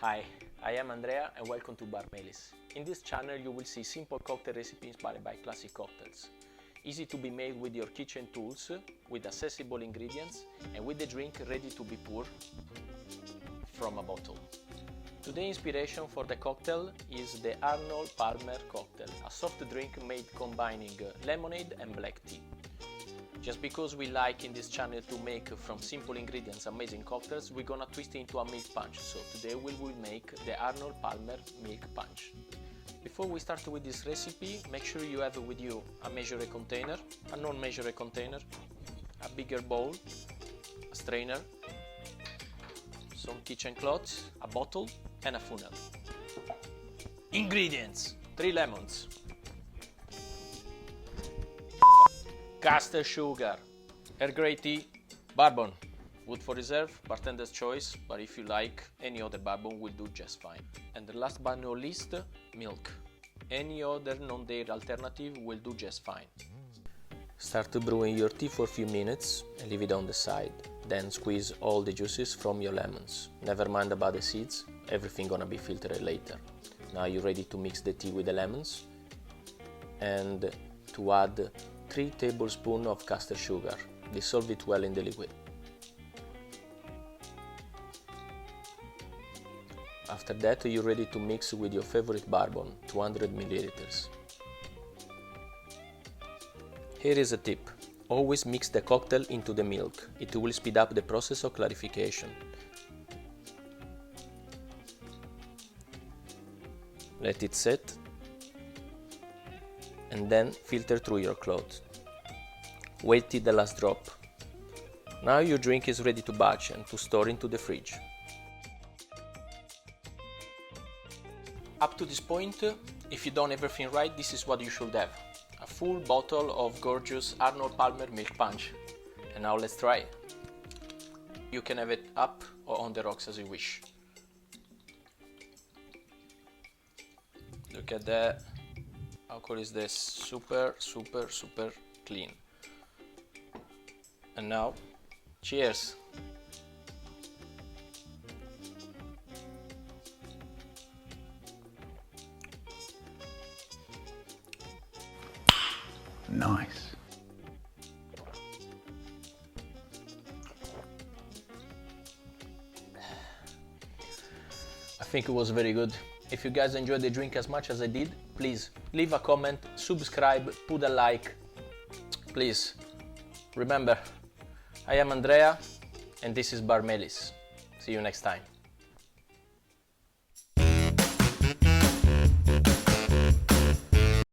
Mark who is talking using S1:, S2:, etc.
S1: Hi, I am Andrea and welcome to Bar Melis. In this channel you will see simple cocktail recipes inspired by classic cocktails. Easy to be made with your kitchen tools, with accessible ingredients and with the drink ready to be poured from a bottle. Today's inspiration for the cocktail is the Arnold Palmer cocktail, a soft drink made combining lemonade and black tea. Just because we like in this channel to make from simple ingredients amazing cocktails, we're gonna twist it into a milk punch. So today we will make the Arnold Palmer milk punch. Before we start with this recipe, make sure you have with you a measuring container, a non-measuring container, a bigger bowl, a strainer, some kitchen cloths, a bottle and a funnel. Ingredients: 3 lemons, caster sugar, Earlgrey tea, bourbon, wood for reserve, bartender's choice, but if you like, any other bourbon will do just fine. And the last but not least, milk. Any other non-dairy alternative will do just fine. Start brewing your tea for a few minutes and leave it on the side. Then squeeze all the juices from your lemons. Never mind about the seeds, everything gonna be filtered later. Now you're ready to mix the tea with the lemons and to add 3 tablespoons of caster sugar. Dissolve it well in the liquid. After that, you're ready to mix with your favorite bourbon, 200 milliliters. Here is a tip. Always mix the cocktail into the milk. It will speed up the process of clarification. Let it set and then filter through your cloth. Wait till the last drop. Now your drink is ready to batch and to store into the fridge. Up to this point, if you done everything right, this is what you should have. A full bottle of gorgeous Arnold Palmer milk punch. And now let's try it. You can have it up or on the rocks as you wish. Look at that. How cool is this? Super clean. And now, cheers!
S2: Nice.
S1: I think it was very good. If you guys enjoyed the drink as much as I did, please leave a comment, subscribe, put a like. Please, remember, I am Andrea and this is Bar Melis. See you next time.